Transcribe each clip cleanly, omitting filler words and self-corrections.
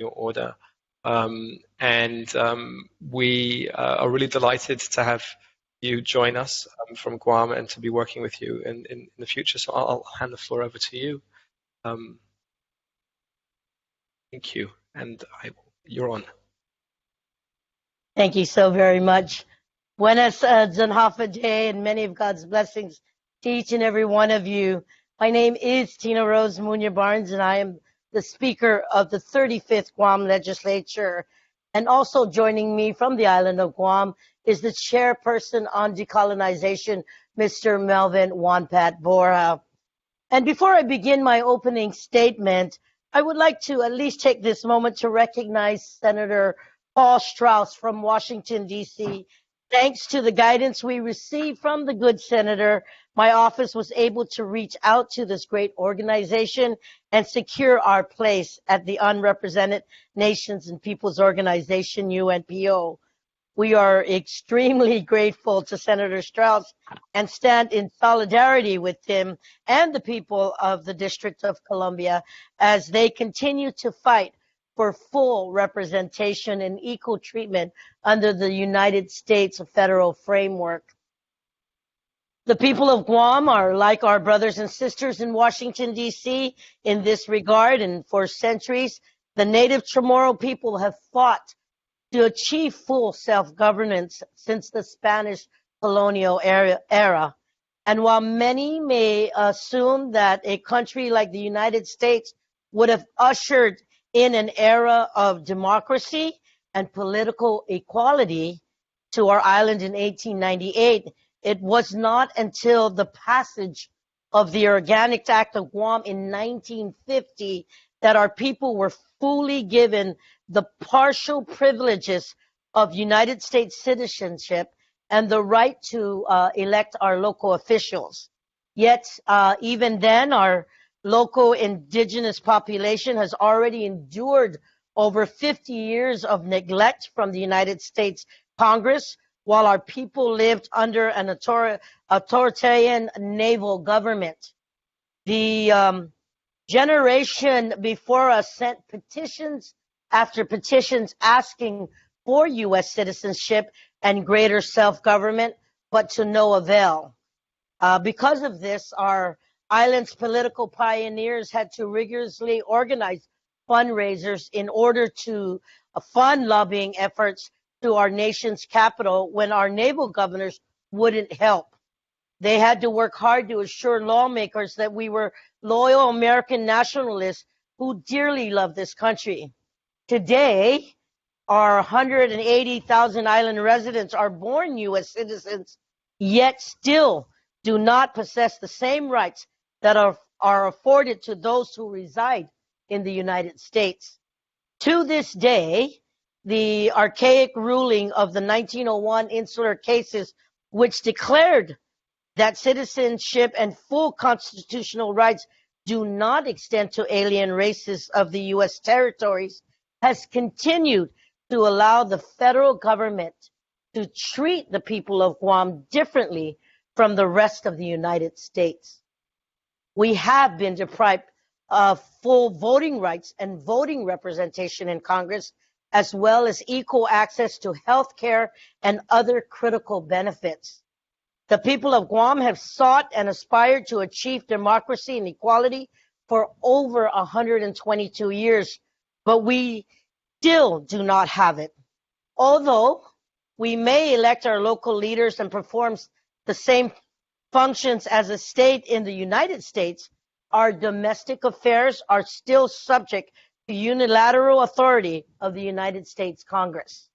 your order. We are really delighted to have you join us from Guam and to be working with you in the future. So I'll hand the floor over to you. Thank you, and you're on. Thank you so very much. Buenas Zanhafa Day, and many of God's blessings to each and every one of you. My name is Tina Rose Muña Barnes, and I am the Speaker of the 35th Guam Legislature. And also joining me from the island of Guam is the Chairperson on Decolonization, Mr. Melvin Wonpat Borja. And before I begin my opening statement, I would like to at least take this moment to recognize Senator Paul Strauss from Washington, D.C. Thanks to the guidance we received from the good senator, my office was able to reach out to this great organization and secure our place at the Unrepresented Nations and Peoples Organization, UNPO. We are extremely grateful to Senator Strauss and stand in solidarity with him and the people of the District of Columbia as they continue to fight for full representation and equal treatment under the United States federal framework. The people of Guam are like our brothers and sisters in Washington, D.C. in this regard, and for centuries, the native Chamorro people have fought to achieve full self-governance since the Spanish colonial era. And while many may assume that a country like the United States would have ushered in an era of democracy and political equality to our island in 1898, it was not until the passage of the Organic Act of Guam in 1950 that our people were fully given the partial privileges of United States citizenship and the right to elect our local officials. Yet, even then, our local indigenous population has already endured over 50 years of neglect from the United States Congress, while our people lived under an authoritarian naval government. The generation before us sent petitions after petitions asking for U.S. citizenship and greater self-government, but to no avail. Because of this, our island's political pioneers had to rigorously organize fundraisers in order to fund lobbying efforts to our nation's capital when our naval governors wouldn't help. They had to work hard to assure lawmakers that we were loyal American nationalists who dearly love this country. Today, our 180,000 island residents are born U.S. citizens, yet still do not possess the same rights that are afforded to those who reside in the United States. To this day, the archaic ruling of the 1901 Insular Cases, which declared that citizenship and full constitutional rights do not extend to alien races of the U.S. territories, has continued to allow the federal government to treat the people of Guam differently from the rest of the United States. We have been deprived of full voting rights and voting representation in Congress, as well as equal access to health care and other critical benefits. The people of Guam have sought and aspired to achieve democracy and equality for over 122 years, but we still do not have it. Although we may elect our local leaders and perform the same functions as a state in the United States, our domestic affairs are still subject to unilateral authority of the United States Congress.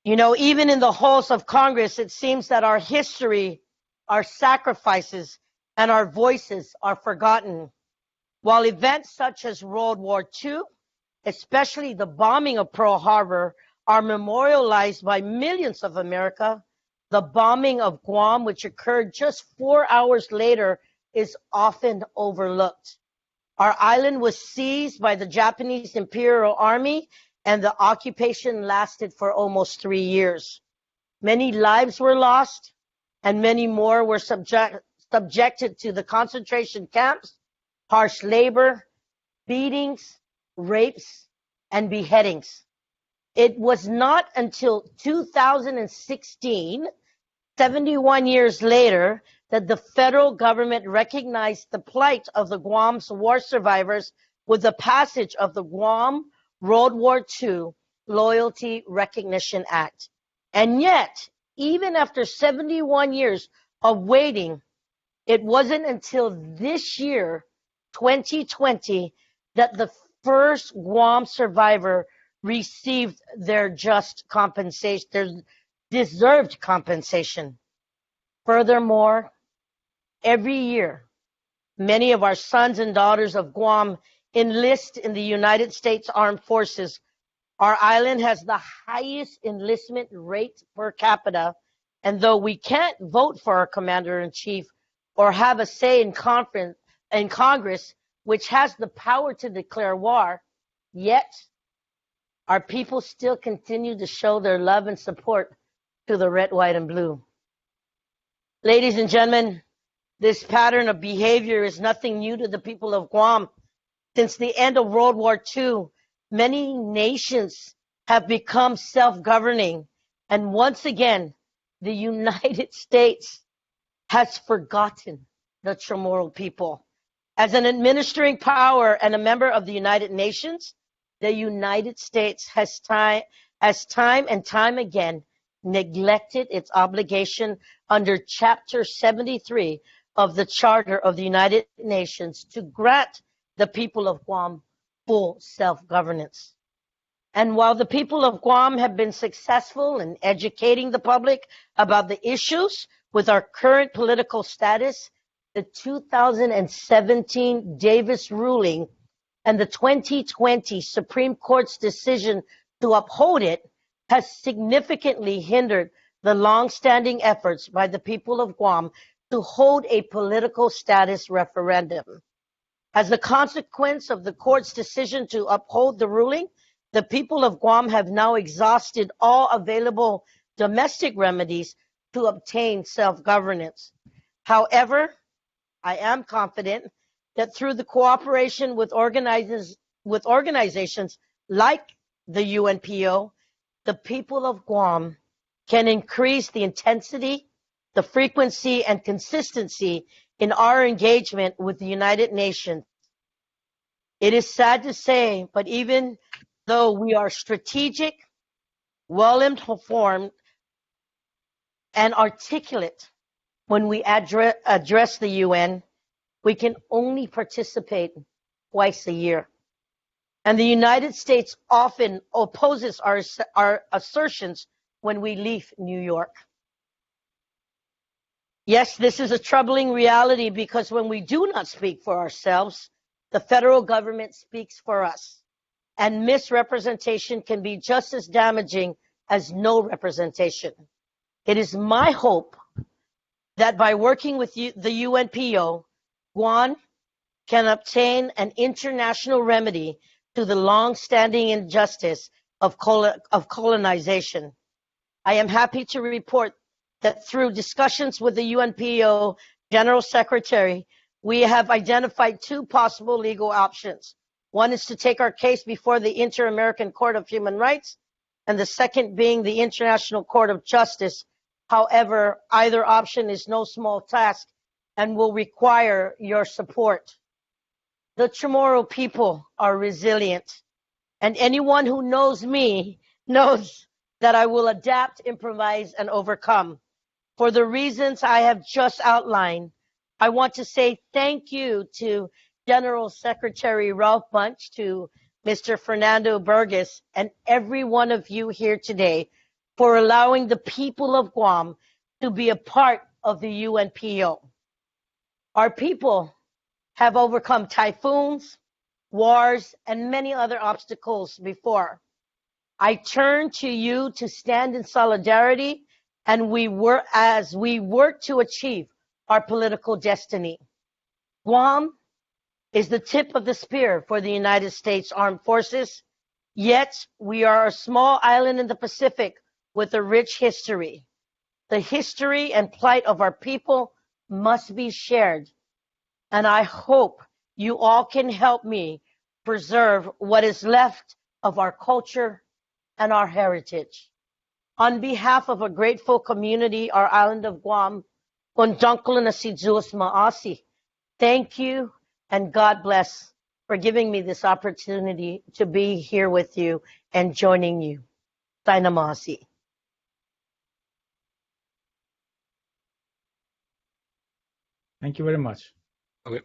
You know, even in the halls of Congress, it seems that our history, our sacrifices, and our voices are forgotten. While events such as World War II, especially the bombing of Pearl Harbor, are memorialized by millions of America, the bombing of Guam, which occurred just 4 hours later, is often overlooked. Our island was seized by the Japanese Imperial Army, and the occupation lasted for almost 3 years. Many lives were lost, and many more were subjected to the concentration camps, harsh labor, beatings, rapes, and beheadings. It was not until 2016, 71 years later, that the federal government recognized the plight of the Guam's war survivors with the passage of the Guam World War II Loyalty Recognition Act. And yet, even after 71 years of waiting, it wasn't until this year, 2020, that the first Guam survivor received their just compensation, their deserved compensation. Furthermore, every year, many of our sons and daughters of Guam enlist in the United States Armed Forces. Our island has the highest enlistment rate per capita, and though we can't vote for our commander-in-chief or have a say in Congress, which has the power to declare war, yet our people still continue to show their love and support to the red, white, and blue. Ladies and gentlemen, this pattern of behavior is nothing new to the people of Guam. Since the end of World War II, many nations have become self-governing, and once again, the United States has forgotten the Chamorro people. As an administering power and a member of the United Nations, the United States has time and time again neglected its obligation under Chapter 73 of the Charter of the United Nations to grant the people of Guam full self-governance. And while the people of Guam have been successful in educating the public about the issues with our current political status, the 2017 Davis ruling and the 2020 Supreme Court's decision to uphold it has significantly hindered the long-standing efforts by the people of Guam to hold a political status referendum. As a consequence of the court's decision to uphold the ruling, the people of Guam have now exhausted all available domestic remedies to obtain self-governance. However, I am confident that through the cooperation with organizations like the UNPO, the people of Guam can increase the intensity, the frequency, and consistency in our engagement with the United Nations. It is sad to say, but even though we are strategic, well-informed, and articulate when we address the UN, we can only participate twice a year. And the United States often opposes our assertions when we leave New York. Yes, this is a troubling reality because when we do not speak for ourselves, the federal government speaks for us. And misrepresentation can be just as damaging as no representation. It is my hope that by working with the UNPO, Guam can obtain an international remedy to the long-standing injustice of colonization. I am happy to report that through discussions with the UNPO General Secretary, we have identified two possible legal options. One is to take our case before the Inter-American Court of Human Rights, and the second being the International Court of Justice. However, either option is no small task and will require your support. The Chamorro people are resilient, and anyone who knows me knows that I will adapt, improvise, and overcome. For the reasons I have just outlined, I want to say thank you to General Secretary Ralph Bunche, to Mr. Fernando Burgess, and every one of you here today for allowing the people of Guam to be a part of the UNPO. Our people have overcome typhoons, wars, and many other obstacles before. I turn to you to stand in solidarity and as we work to achieve our political destiny. Guam is the tip of the spear for the United States Armed Forces, yet we are a small island in the Pacific with a rich history. The history and plight of our people must be shared, and I hope you all can help me preserve what is left of our culture and our heritage. On behalf of a grateful community, our island of Guam, Undunkle na si Diyos Maasi, thank you and God bless for giving me this opportunity to be here with you and joining you. Taina Maasi. Thank you very much. Okay.